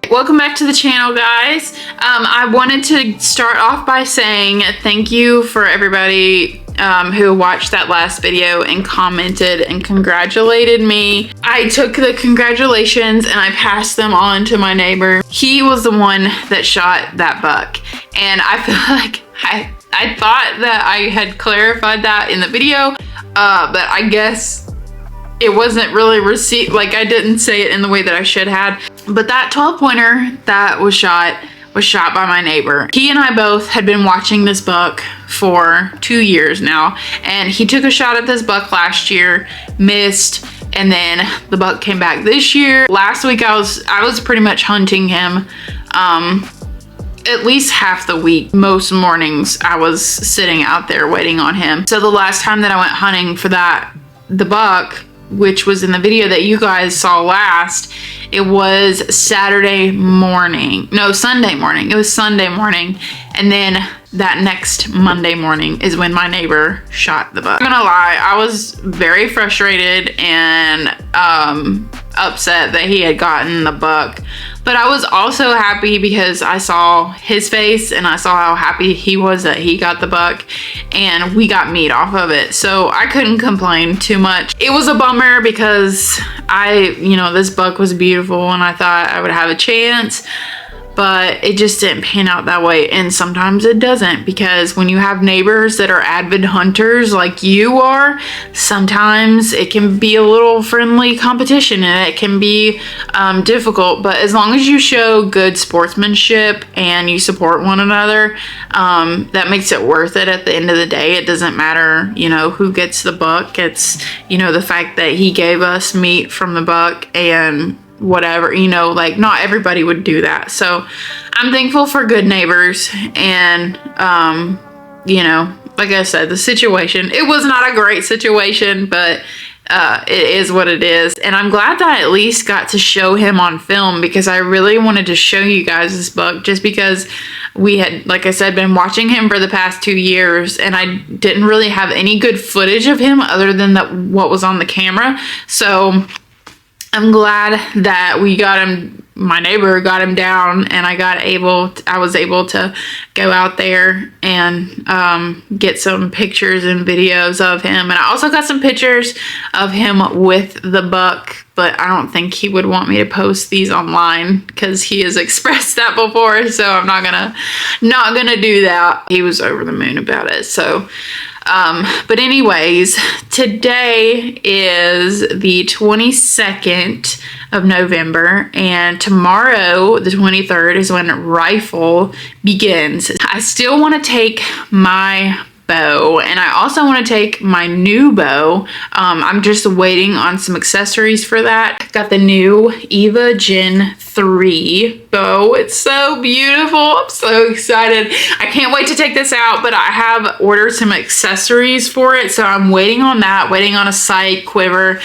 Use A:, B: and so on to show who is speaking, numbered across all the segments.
A: Welcome back to the channel, guys. I wanted to start off by saying thank you for everybody who watched that last video and commented and congratulated me. I took the congratulations and I passed them on to my neighbor. He was the one that shot that buck, and I feel like I thought that I had clarified that in the video, but I guess it wasn't really received. Like, I didn't say it in the way that I should have. But that 12-pointer that was shot by my neighbor. He and I both had been watching this buck for 2 years now, and he took a shot at this buck last year, missed, and then the buck came back this year. Last week I was pretty much hunting him at least half the week. Most mornings I was sitting out there waiting on him. So the last time that I went hunting for the buck, which was in the video that you guys saw last, it was Sunday morning. It was Sunday morning. And then that next Monday morning is when my neighbor shot the buck. I'm not gonna lie, I was very frustrated and upset that he had gotten the buck. But I was also happy because I saw his face and I saw how happy he was that he got the buck, and we got meat off of it. So I couldn't complain too much. It was a bummer because this buck was beautiful and I thought I would have a chance, but it just didn't pan out that way. And sometimes it doesn't, because when you have neighbors that are avid hunters like you are, sometimes it can be a little friendly competition and it can be difficult. But as long as you show good sportsmanship and you support one another, that makes it worth it at the end of the day. It doesn't matter, who gets the buck. It's, the fact that he gave us meat from the buck and whatever, like not everybody would do that. So I'm thankful for good neighbors. And like I said, the situation, it was not a great situation, but it is what it is. And I'm glad that I at least got to show him on film, because I really wanted to show you guys this buck, just because we had, like I said, been watching him for the past 2 years, and I didn't really have any good footage of him other than what was on the camera. So I'm glad that we got him, my neighbor got him down, and I was able to go out there and get some pictures and videos of him. And I also got some pictures of him with the buck, but I don't think he would want me to post these online because he has expressed that before, so I'm not gonna do that. He was over the moon about it. So but anyways, today is the 22nd of November, and tomorrow, the 23rd, is when rifle begins. I still want to take my bow, and I also want to take my new bow. I'm just waiting on some accessories for that. Got the new Eva Gen 3 bow. It's so beautiful. I'm so excited. I can't wait to take this out, but I have ordered some accessories for it, so I'm waiting on that, waiting on a sight, quiver,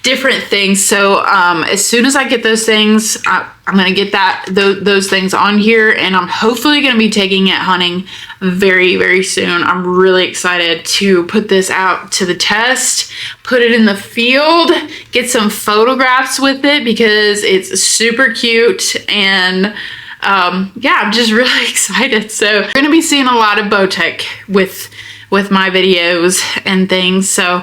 A: different things. So as soon as I get those things, I'm gonna get those things on here, and I'm hopefully gonna be taking it hunting very, very soon. I'm really excited to put this out to the test, put it in the field, get some photographs with it, because it's super cute. And yeah, I'm just really excited. So we're gonna be seeing a lot of bow tech with my videos and things. So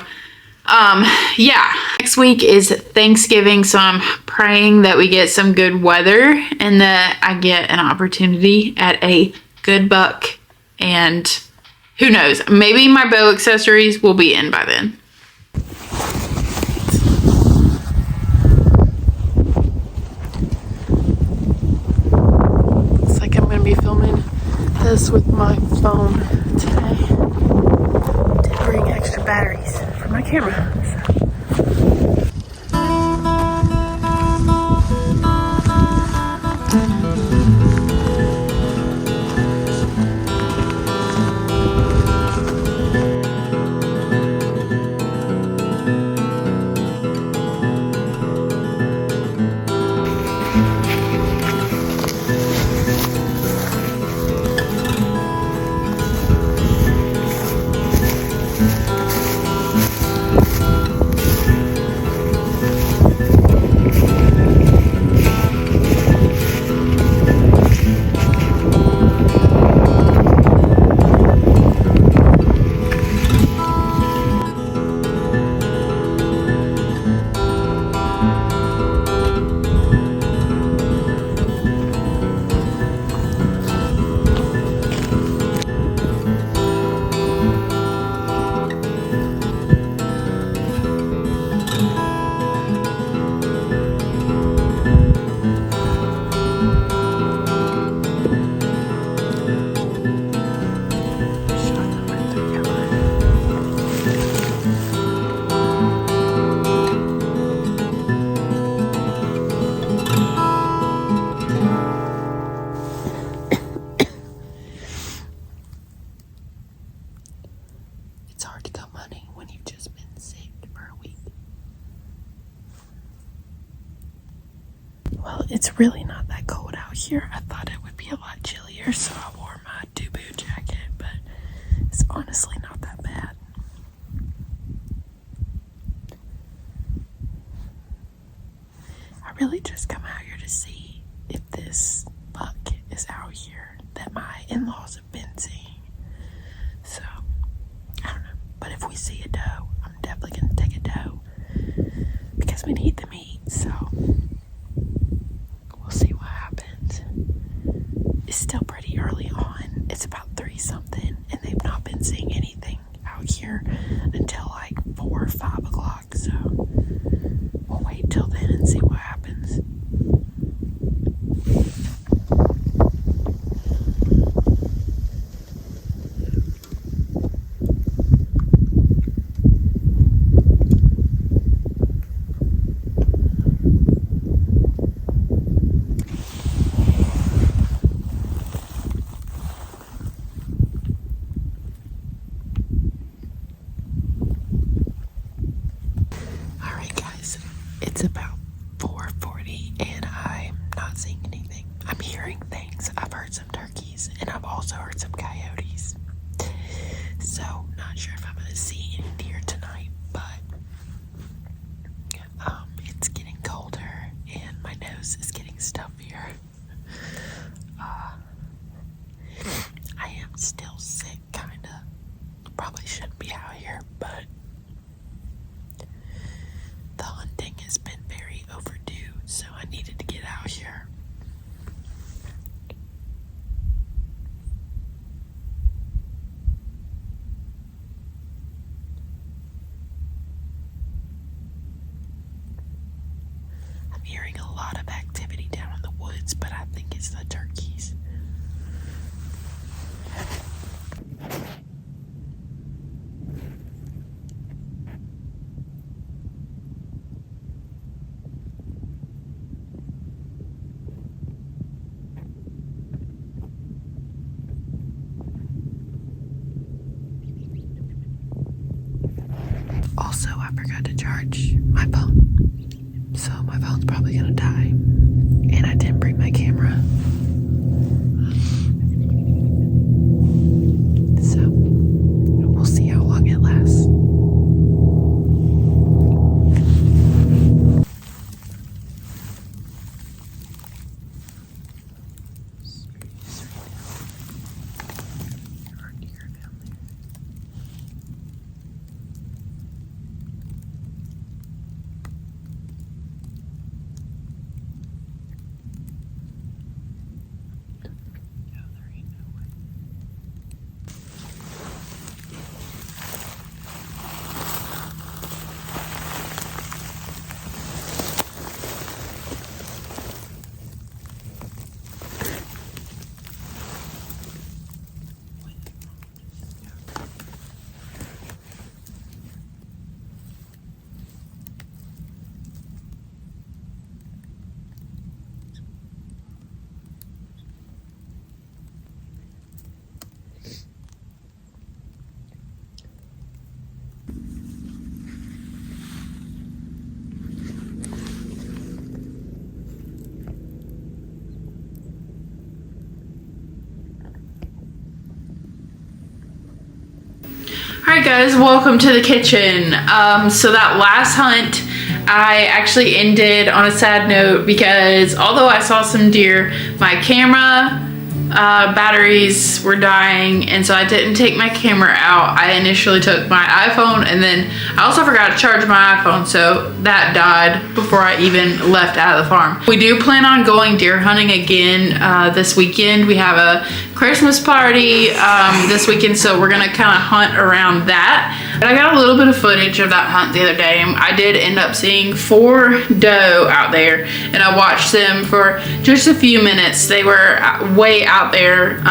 A: yeah, next week is Thanksgiving, so I'm praying that we get some good weather and that I get an opportunity at a good buck, and who knows, maybe my bow accessories will be in by then. Looks like I'm gonna be filming this with my phone today. Did bring extra batteries for my camera.
B: hard to come hunting when you've just been sick for a week. Well, it's really not that cold out here. I thought it would be a lot chillier, so I wore my Dubu jacket, but it's honestly not that bad. I really just come out here to see if this buck is out here that my in-laws have been seeing. So, I don't know. But if we see a doe, I'm definitely going to take a doe because we need the meat, so we'll see what happens. It's still pretty early on. It's about 3 something, and they've not been seeing anything out here until like 4 or 5 o'clock, so we'll wait till then and see what happens. Alright guys, it's about 4:40 and I'm not seeing anything. I'm hearing things. I've heard some turkeys and I've also heard some coyotes. So, not sure if I'm going to see any deer tonight, but it's getting colder and my nose is getting stuffier. I am still sick, kinda. Probably shouldn't be out here, but the hunting has been very overdue, so I needed to get out here. I'm hearing a lot of activity down in the woods, but I think it's the turkeys. Also, I forgot to charge my phone, so my phone's probably gonna die, and I didn't bring my camera. So, we'll see how long it lasts.
A: Alright guys, welcome to the kitchen. So that last hunt I actually ended on a sad note because although I saw some deer, my camera batteries were dying, and so I didn't take my camera out. I initially took my iPhone, and then I also forgot to charge my iPhone, so that died before I even left out of the farm. We do plan on going deer hunting again this weekend. We have a Christmas party this weekend, so we're gonna kind of hunt around that. But I got a little bit of footage of that hunt the other day, and I did end up seeing 4 doe out there, and I watched them for just a few minutes. They were way out there.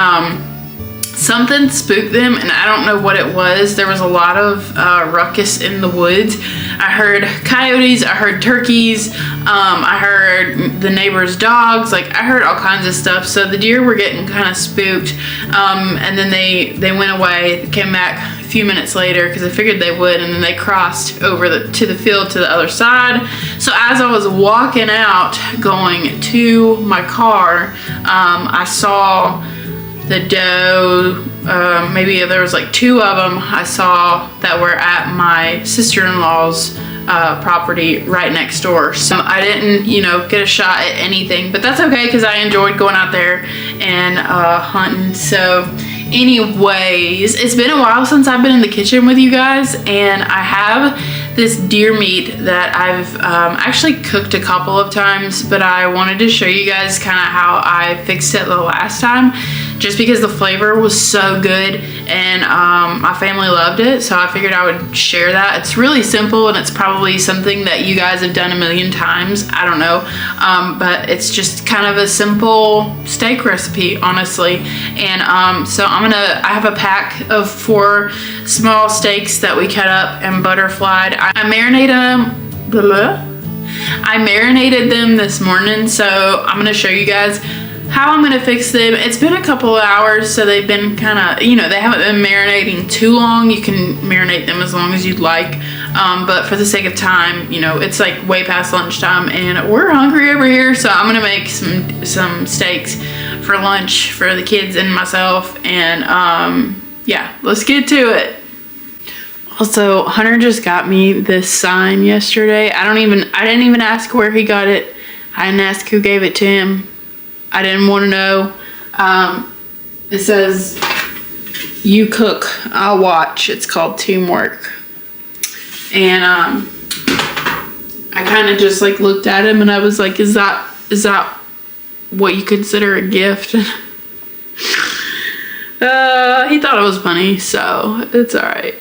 A: Something spooked them, and I don't know what it was. There was a lot of ruckus in the woods. I heard coyotes, I heard turkeys, I heard the neighbor's dogs, like I heard all kinds of stuff. So the deer were getting kind of spooked, and then they went away, came back few minutes later because I figured they would, and then they crossed over to the field to the other side. So as I was walking out going to my car, I saw the doe. Maybe there was like 2 of them I saw that were at my sister-in-law's property right next door. So I didn't, get a shot at anything, but that's okay because I enjoyed going out there and hunting. So anyways, it's been a while since I've been in the kitchen with you guys, and I have this deer meat that I've actually cooked a couple of times, but I wanted to show you guys kind of how I fixed it the last time, just because the flavor was so good and my family loved it, so I figured I would share that. It's really simple, and it's probably something that you guys have done a million times, I don't know, but it's just kind of a simple steak recipe, honestly. And so I have a pack of 4 small steaks that we cut up and butterflied. I marinated them this morning, so I'm gonna show you guys how I'm gonna fix them. It's been a couple of hours, so they've been kind of, they haven't been marinating too long. You can marinate them as long as you'd like, but for the sake of time, it's like way past lunchtime and we're hungry over here, so I'm gonna make some steaks for lunch for the kids and myself. And yeah, let's get to it. Also, Hunter just got me this sign yesterday. I didn't even ask where he got it. I didn't ask who gave it to him. I didn't want to know. It says, "You cook, I'll watch." It's called Teamwork. And I kind of just like looked at him and I was like, is that what you consider a gift? He thought it was funny, so it's all right.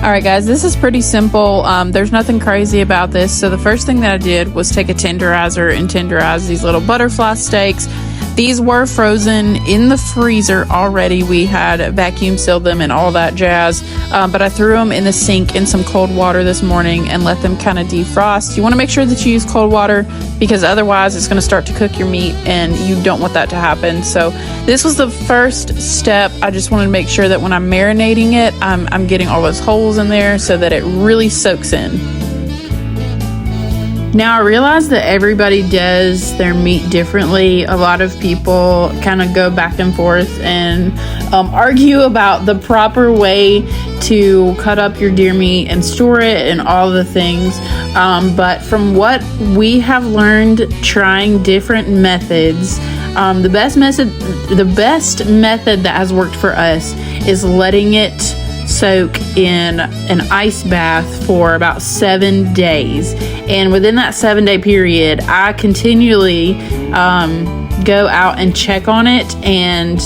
A: Alright guys, this is pretty simple. There's nothing crazy about this. So the first thing that I did was take a tenderizer and tenderize these little butterfly steaks. These were frozen in the freezer already. We had vacuum sealed them and all that jazz. But I threw them in the sink in some cold water this morning and let them kind of defrost. You want to make sure that you use cold water because otherwise it's going to start to cook your meat and you don't want that to happen. So this was the first step. I just wanted to make sure that when I'm marinating it, I'm getting all those holes in there so that it really soaks in. Now I realize that everybody does their meat differently. A lot of people kind of go back and forth and argue about the proper way to cut up your deer meat and store it and all the things. But from what we have learned trying different methods, the best method that has worked for us is letting it soak in an ice bath for about 7 days. And within that 7-day period, I continually go out and check on it and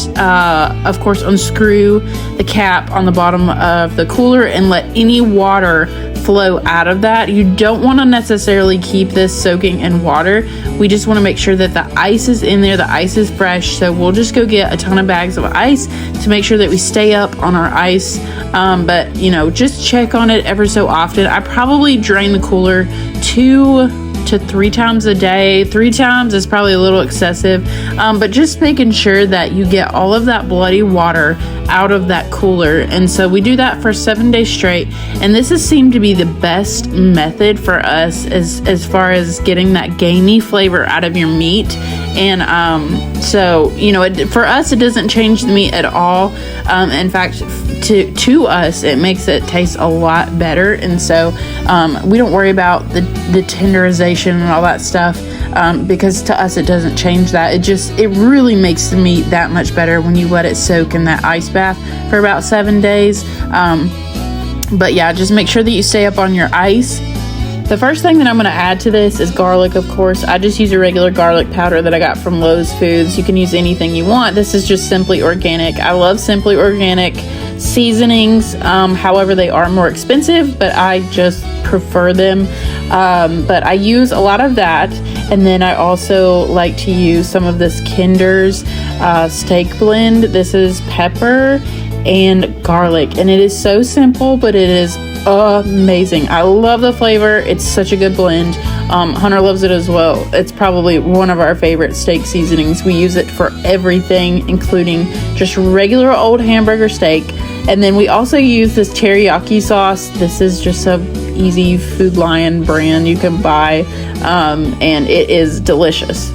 A: of course unscrew the cap on the bottom of the cooler and let any water flow out of that. You don't want to necessarily keep this soaking in water. We just want to make sure that the ice is in there, the ice is fresh. So we'll just go get a ton of bags of ice to make sure that we stay up on our ice. But just check on it ever so often. I probably drain the cooler 2 to 3 times a day. 3 times is probably a little excessive, but just making sure that you get all of that bloody water out of that cooler. And so we do that for 7 days straight, and this has seemed to be the best method for us as far as getting that gamey flavor out of your meat. And so for us it doesn't change the meat at all. In fact, to us it makes it taste a lot better. And so we don't worry about the tenderization and all that stuff, because to us it doesn't change that. It really makes the meat that much better when you let it soak in that ice bath for about 7 days. But yeah, just make sure that you stay up on your ice. The first thing that I'm going to add to this is garlic, of course. I just use a regular garlic powder that I got from Lowe's Foods. You can use anything you want. This is just Simply Organic. I love Simply Organic seasonings. However, they are more expensive, but I just prefer them. But I use a lot of that. And then I also like to use some of this Kinder's steak blend. This is pepper and garlic, and it is so simple, but it is amazing. I love the flavor. It's such a good blend. Hunter loves it as well. It's probably one of our favorite steak seasonings. We use it for everything, including just regular old hamburger steak. And then we also use this teriyaki sauce. This is just a easy Food Lion brand you can buy, and it is delicious.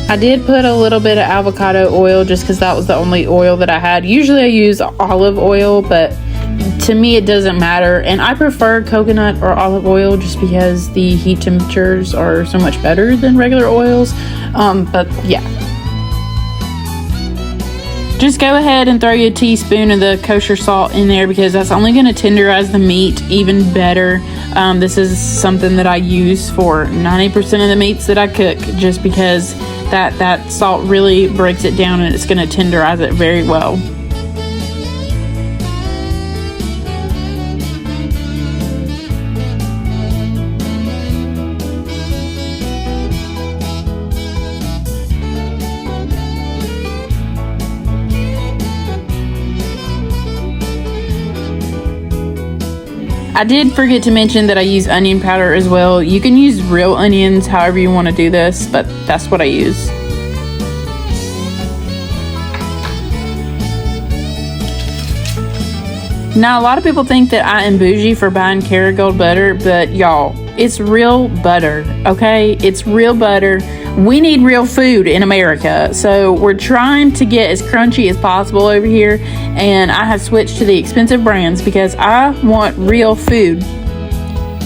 A: I did put a little bit of avocado oil just because that was the only oil that I had. Usually I use olive oil, but to me it doesn't matter. And I prefer coconut or olive oil just because the heat temperatures are so much better than regular oils. But yeah. Just go ahead and throw you a teaspoon of the kosher salt in there because that's only going to tenderize the meat even better. This is something that I use for 90% of the meats that I cook just because that salt really breaks it down and it's going to tenderize it very well. I did forget to mention that I use onion powder as well. You can use real onions however you want to do this, but that's what I use. Now, a lot of people think that I am bougie for buying Kerrygold butter, but y'all, it's real butter, okay? It's real butter. We need real food in America, so we're trying to get as crunchy as possible over here, and I have switched to the expensive brands because I want real food.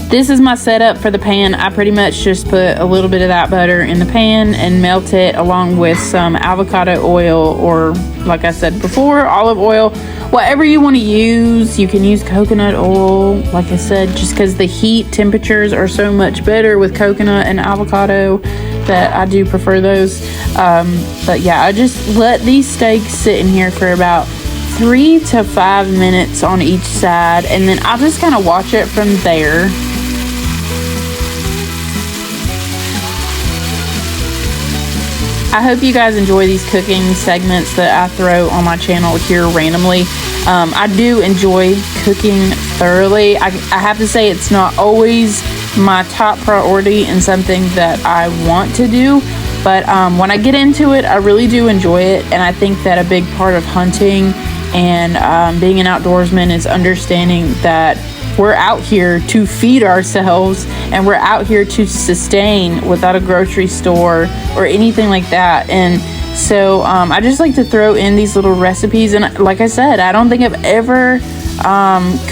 A: This is my setup for the pan. I pretty much just put a little bit of that butter in the pan and melt it along with some avocado oil, or like I said before, olive oil. Whatever you want to use. You can use coconut oil, like I said, just because the heat temperatures are so much better with coconut and avocado that I do prefer those. But yeah, I just let these steaks sit in here for about 3 to 5 minutes on each side, and then I'll just kind of watch it from there. I hope you guys enjoy these cooking segments that I throw on my channel here randomly. I do enjoy cooking thoroughly. I have to say it's not always my top priority and something that I want to do, but when I get into it, I really do enjoy it. And I think that a big part of hunting and being an outdoorsman is understanding that we're out here to feed ourselves and we're out here to sustain without a grocery store or anything like that. And so I just like to throw in these little recipes, and like I said, I don't think I've ever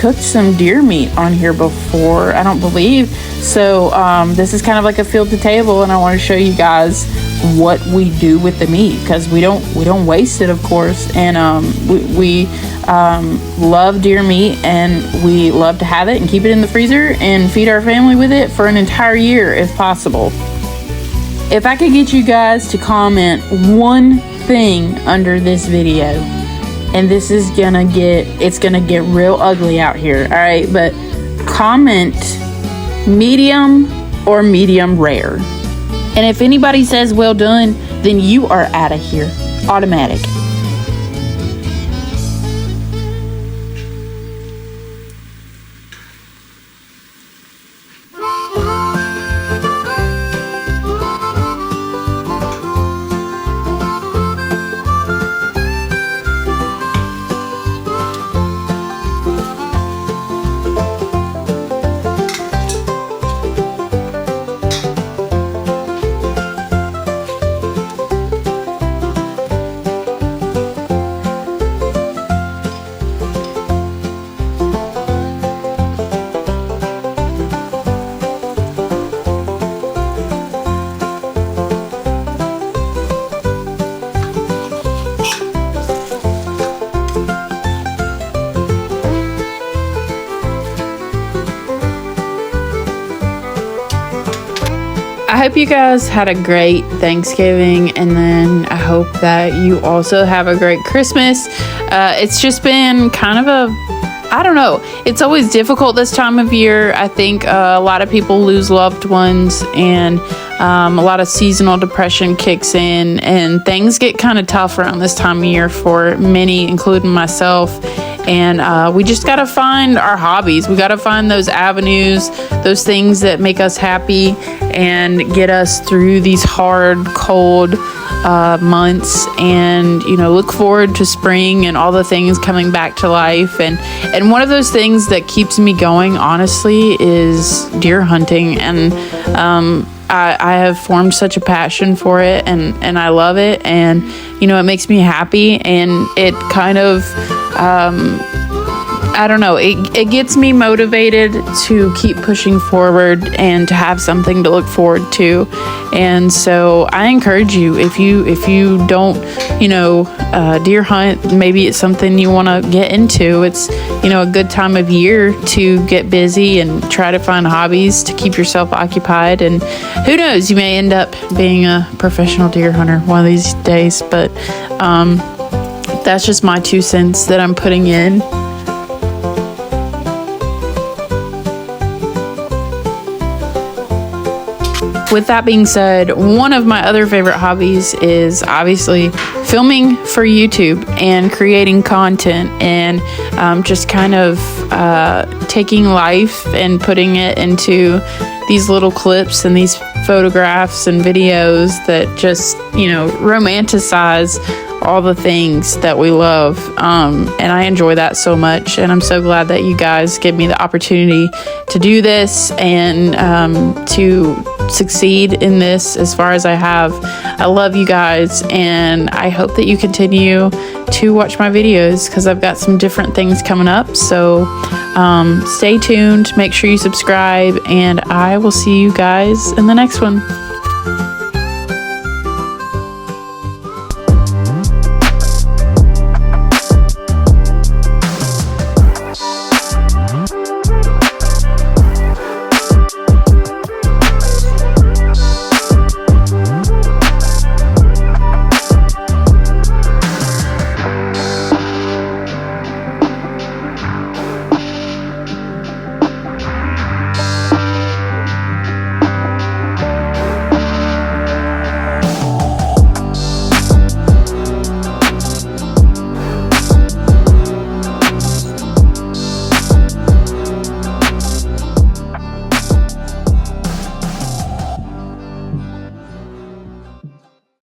A: cooked some deer meat on here before, I don't believe. So this is kind of like a field to table, and I want to show you guys what we do with the meat because we don't waste it, of course. And we love deer meat, and we love to have it and keep it in the freezer and feed our family with it for an entire year if possible. If I could get you guys to comment one thing under this video, and this is gonna get real ugly out here, all right? But comment medium or medium rare. And if anybody says well done, then you are out of here. Automatic. I hope you guys had a great Thanksgiving, and then I hope that you also have a great Christmas. It's just been kind of I don't know. It's always difficult this time of year. I think a lot of people lose loved ones, and a lot of seasonal depression kicks in, and things get kind of tough around this time of year for many, including myself. And we just got to find our hobbies. We got to find those avenues, those things that make us happy and get us through these hard, cold months, and look forward to spring and all the things coming back to life. And one of those things that keeps me going, honestly, is deer hunting. And I have formed such a passion for it, and I love it, and it makes me happy, and it kind of I don't know, it gets me motivated to keep pushing forward and to have something to look forward to. And so I encourage you, if you don't deer hunt, maybe it's something you want to get into. It's a good time of year to get busy and try to find hobbies to keep yourself occupied. And who knows, you may end up being a professional deer hunter one of these days. But that's just my 2 cents that I'm putting in. With that being said, one of my other favorite hobbies is obviously filming for YouTube and creating content, and just kind of taking life and putting it into these little clips and these photographs and videos that just, romanticize all the things that we love. And I enjoy that so much. And I'm so glad that you guys give me the opportunity to do this and to succeed in this as far as I have. I love you guys, and I hope that you continue to watch my videos because I've got some different things coming up. So stay tuned, make sure you subscribe, and I will see you guys in the next one.